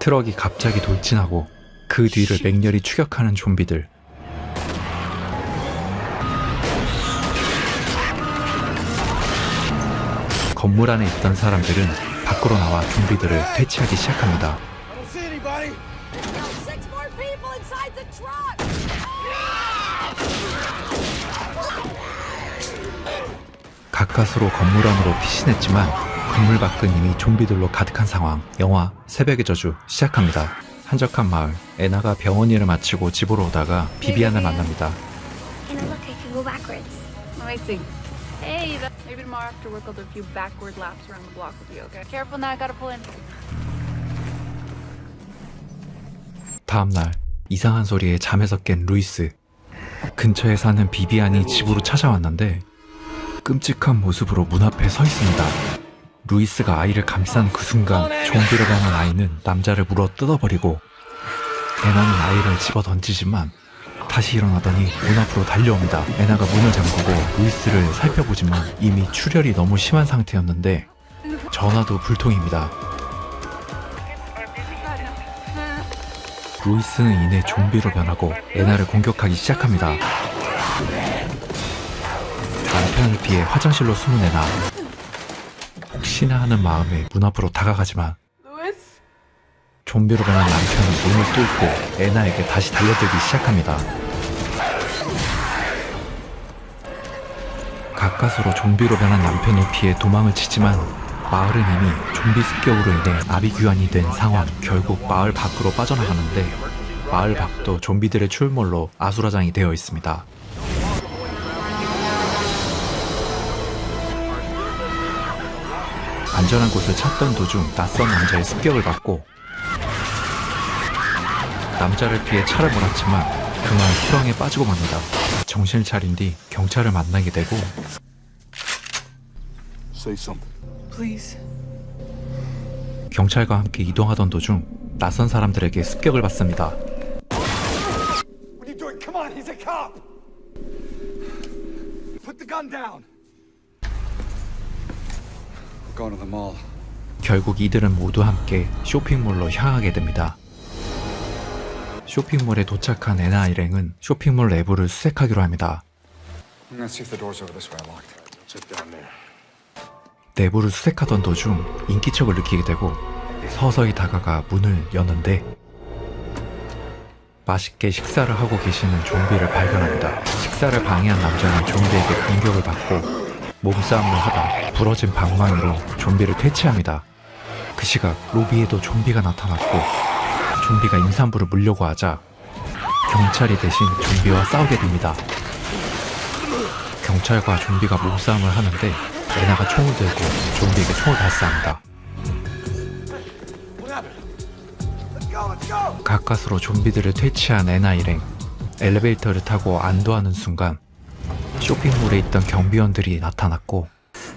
트럭이 갑자기 돌진하고 그 뒤를 맹렬히 추격하는 좀비들. 건물 안에 있던 사람들은 밖으로 나와 좀비들을 퇴치하기 시작합니다. 가까스로 건물 안으로 피신했지만 건물 밖은 이미 좀비들로 가득한 상황. 영화 새벽의 저주 시작합니다. 한적한 마을. 에나가 병원 일을 마치고 집으로 오다가 비비안을 만납니다. Hey, maybe tomorrow after work I'll do a few backward laps around the block with you, okay? Careful now, I gotta pull in. 다음날 이상한 소리에 잠에서 깬 루이스. 근처에 사는 비비안이 집으로 찾아왔는데 끔찍한 모습으로 문 앞에 서 있습니다. 루이스가 아이를 감싼 그 순간 좀비로 변한 아이는 남자를 물어 뜯어버리고 에나는 아이를 집어 던지지만 다시 일어나더니 문 앞으로 달려옵니다. 에나가 문을 잠그고 루이스를 살펴보지만 이미 출혈이 너무 심한 상태였는데 전화도 불통입니다. 루이스는 이내 좀비로 변하고 에나를 공격하기 시작합니다. 남편을 피해 화장실로 숨은 에나. 혹시나 하는 마음에 문 앞으로 다가가지만 좀비로 변한 남편은 문을 뚫고 에나에게 다시 달려들기 시작합니다. 가까스로 좀비로 변한 남편을 피해 도망을 치지만 마을은 이미 좀비 습격으로 인해 아비규환이 된 상황. 결국 마을 밖으로 빠져나가는데 마을 밖도 좀비들의 출몰로 아수라장이 되어 있습니다. 안전한 곳을 찾던 도중 낯선 남자의 습격을 받고 남자를 피해 차를 몰았지만 그만 수렁에 빠지고 맙니다. 정신을 차린 뒤 경찰을 만나게 되고 경찰과 함께 이동하던 도중 낯선 사람들에게 습격을 받습니다. 결국 이들은 모두 함께 쇼핑몰로 향하게 됩니다. 쇼핑몰에 도착한 에나 일행은 쇼핑몰 내부를 수색하기로 합니다. 내부를 수색하던 도중 인기척을 느끼게 되고 서서히 다가가 문을 여는데 맛있게 식사를 하고 계시는 좀비를 발견합니다. 식사를 방해한 남자는 좀비에게 공격을 받고 몸싸움을 하다 부러진 방망이로 좀비를 퇴치합니다. 그 시각 로비에도 좀비가 나타났고 좀비가 임산부를 물려고 하자 경찰이 대신 좀비와 싸우게 됩니다. 경찰과 좀비가 몸싸움을 하는데 에나가 총을 들고 좀비에게 총을 발사합니다. 가까스로 좀비들을 퇴치한 에나 일행. 엘리베이터를 타고 안도하는 순간 쇼핑몰에 있던 경비원들이 나타났고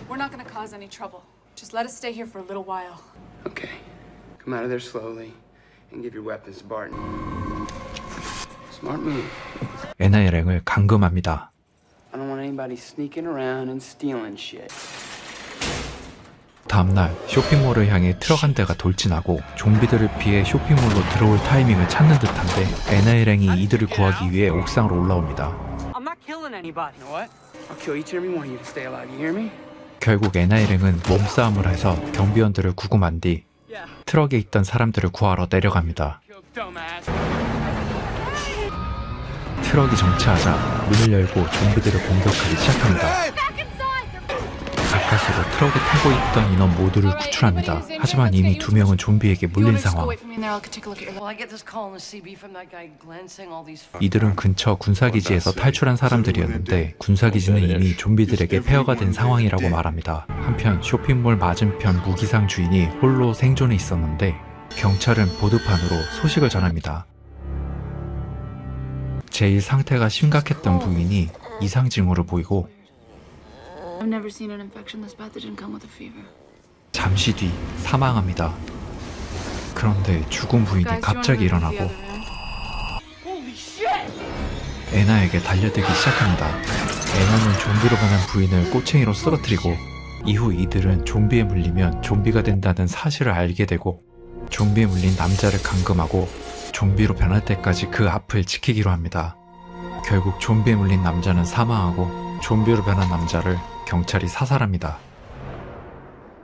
We're not gonna cause any trouble. Just let us stay here for a little while. Okay. Come out of there slowly and give your weapons to Barton. Smart move. 에나 일행을 감금합니다. I don't want anybody sneaking around and stealing shit. 다음날 쇼핑몰을 향해 트럭 한 대가 돌진하고 좀비들을 피해 쇼핑몰로 들어올 타이밍을 찾는 듯한데 에나 일행이 이들을 구하기 위해 옥상으로 올라옵니다. I'm not killing anybody. You know what? I'll kill each and every one of you to stay alive. You hear me? 결국 에나 일행은 몸싸움을 해서 경비원들을 구금한 뒤 트럭에 있던 사람들을 구하러 내려갑니다. 트럭이 정차하자 문을 열고 좀비들을 공격하기 시작합니다. 가까스로 트럭에 타고 있던 인원 모두를 구출합니다. 하지만 이미 2명은 좀비에게 물린 상황. 이들은 근처 군사기지에서 탈출한 사람들이었는데 군사기지는 이미 좀비들에게 폐허가 된 상황이라고 말합니다. 한편 쇼핑몰 맞은편 무기상 주인이 홀로 생존해 있었는데 경찰은 보드판으로 소식을 전합니다. 제일 상태가 심각했던 부인이 이상 징후를 보이고 I've never seen an infection this bad that didn't come with a fever. 잠시 뒤 사망합니다. 그런데 죽은 부인이 갑자기 일어나고 에나에게 달려들기 시작합니다. 에나는 좀비로 변한 부인을 꼬챙이로 쓰러뜨리고 이후 이들은 좀비에 물리면 좀비가 된다는 사실을 알게 되고 좀비에 물린 남자를 감금하고 좀비로 변할 때까지 그 앞을 지키기로 합니다. 결국 좀비에 물린 남자는 사망하고 좀비로 변한 남자를 경찰이 사살합니다.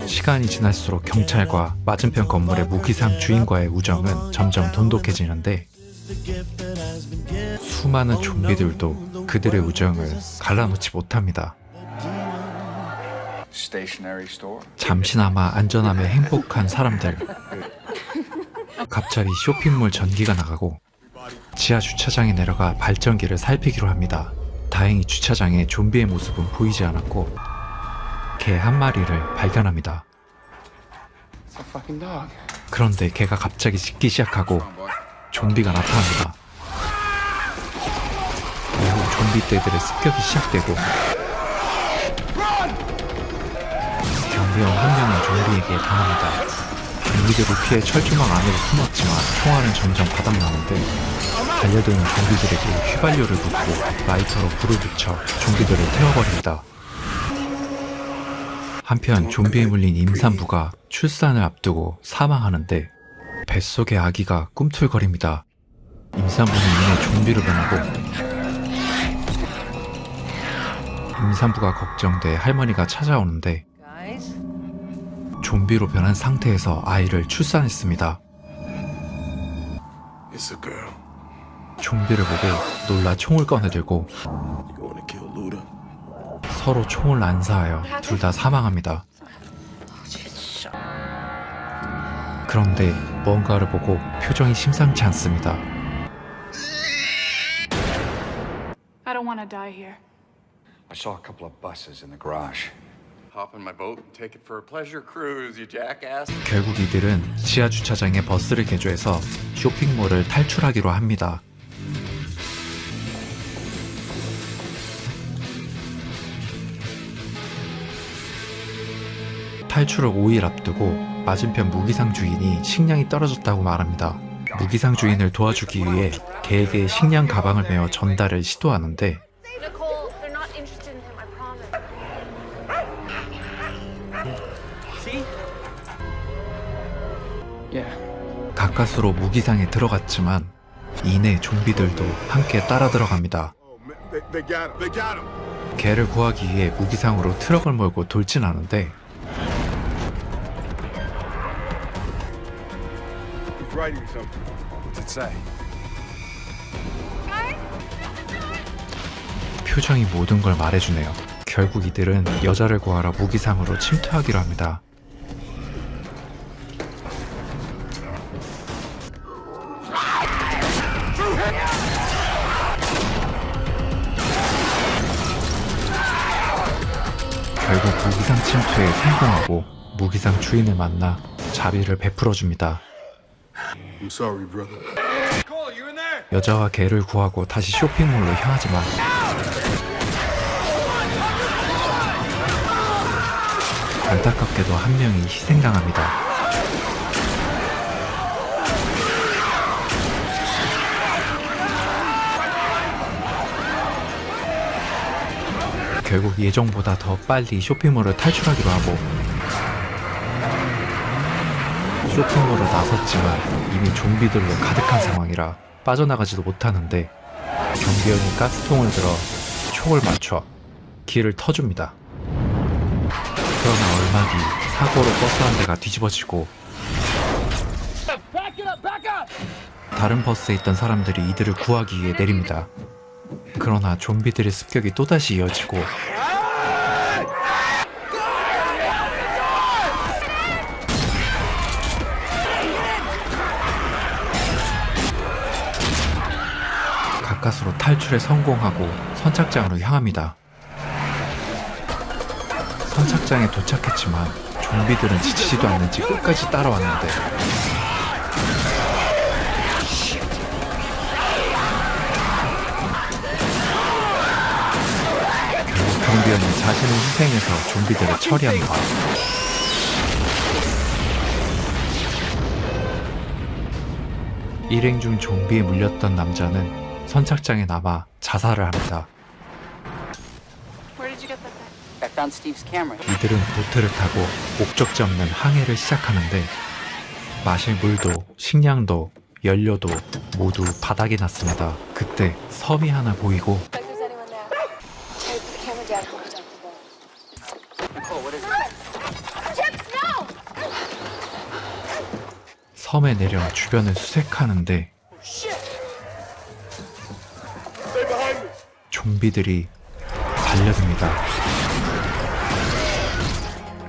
시간이 지날수록 경찰과 맞은편 건물의 무기상 주인과의 우정은 점점 돈독해지는데 수많은 좀비들도 그들의 우정을 갈라놓지 못합니다. 잠시나마 안전함에 행복한 사람들. 갑자기 쇼핑몰 전기가 나가고 지하 주차장에 내려가 발전기를 살피기로 합니다. 다행히 주차장에 좀비의 모습은 보이지 않았고 개 한 마리를 발견합니다. It's a fucking dog. 그런데 개가 갑자기 짖기 시작하고 좀비가 나타납니다. 이후 좀비 떼들의 습격이 시작되고 경비원 한 명은 좀비에게 당합니다. 좀비들을 피해 철조망 안으로 숨었지만 총알은 점점 바닥나는데 달려드는 좀비들에게 휘발유를 붓고 라이터로 불을 붙여 좀비들을 태워버립니다. 한편 좀비에 물린 임산부가 출산을 앞두고 사망하는데 뱃속의 아기가 꿈틀거립니다. 임산부는 이내 좀비로 변하고 임산부가 걱정돼 할머니가 찾아오는데 좀비로 변한 상태에서 아이를 출산했습니다. It's a girl. 좀비를 보고 놀라 총을 꺼내들고 You wanna kill Luda? 서로 총을 난사하여 둘 다 사망합니다. 그런데 뭔가를 보고 표정이 심상치 않습니다. I don't want to die here. I saw a couple of buses in the garage. Hop on my boat and take it for a pleasure cruise, you jackass. 결국 이들은 지하 주차장에 버스를 개조해서 쇼핑몰을 탈출하기로 합니다. 탈출을 5일 앞두고 맞은편 무기상 주인이 식량이 떨어졌다고 말합니다. 무기상 주인을 도와주기 위해 개에게 식량 가방을 메어 전달을 시도하는데 Nicole, they're not interested in him, I promise. Yeah. 가까스로 무기상에 들어갔지만 이내 좀비들도 함께 따라 들어갑니다. Oh man, they got him. They got him. 개를 구하기 위해 무기상으로 트럭을 몰고 돌진하는데 He's writing something. What's it say? 표정이 모든 걸 말해주네요. 결국 이들은 여자를 구하러 무기상으로 침투하기로 합니다. 결국 무기상 침투에 성공하고 무기상 주인을 만나 자비를 베풀어줍니다. I'm sorry, brother. 여자와 개를 구하고 다시 쇼핑몰로 향하지만 안타깝게도 한 명이 희생당합니다. 결국 예정보다 더 빨리 쇼핑몰을 탈출하기로 하고 쇼핑몰을 나섰지만 이미 좀비들로 가득한 상황이라 빠져나가지도 못하는데 경비원이 가스통을 들어 총을 맞춰 길을 터줍니다. 그러나 얼마 뒤 사고로 버스 한 대가 뒤집어지고 다른 버스에 있던 사람들이 이들을 구하기 위해 내립니다. 그러나 좀비들의 습격이 또다시 이어지고 가까스로 탈출에 성공하고 선착장으로 향합니다. 선착장에 도착했지만 좀비들은 지치지도 않는지 끝까지 따라왔는데 결국 경비원이 자신을 희생해서 좀비들을 처리합니다. 일행 중 좀비에 물렸던 남자는 선착장에 남아 자살을 합니다. Where did you get that thing? I found Steve's camera. 이들은 보트를 타고 목적지 없는 항해를 시작하는데 마실 물도, 식량도, 연료도 모두 바닥이 났습니다. 그때 섬이 하나 보이고 Like there's anyone there. Terry, put the camera down and look down the boat. Oh, what is it? Chips, no! 섬에 내려 주변을 수색하는데 좀비들이 달려듭니다.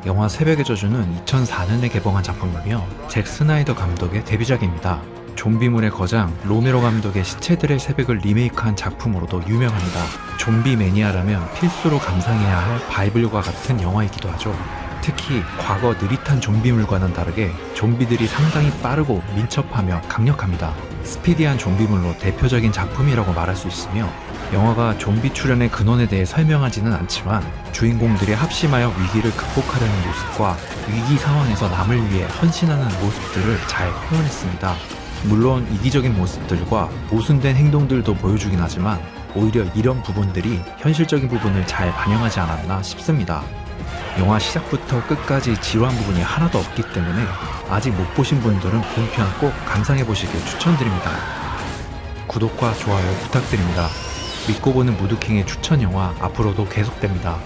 영화 새벽의 저주는 2004년에 개봉한 작품이며 잭 스나이더 감독의 데뷔작입니다. 좀비물의 거장 로메로 감독의 시체들의 새벽을 리메이크한 작품으로도 유명합니다. 좀비 매니아라면 필수로 감상해야 할 바이블과 같은 영화이기도 하죠. 특히 과거 느릿한 좀비물과는 다르게 좀비들이 상당히 빠르고 민첩하며 강력합니다. 스피디한 좀비물로 대표적인 작품이라고 말할 수 있으며 영화가 좀비 출현의 근원에 대해 설명하지는 않지만 주인공들이 합심하여 위기를 극복하려는 모습과 위기 상황에서 남을 위해 헌신하는 모습들을 잘 표현했습니다. 물론 이기적인 모습들과 모순된 행동들도 보여주긴 하지만 오히려 이런 부분들이 현실적인 부분을 잘 반영하지 않았나 싶습니다. 영화 시작부터 끝까지 지루한 부분이 하나도 없기 때문에 아직 못 보신 분들은 본편 꼭 감상해 보시길 추천드립니다. 구독과 좋아요 부탁드립니다. 믿고 보는 무드킹의 추천 영화 앞으로도 계속됩니다.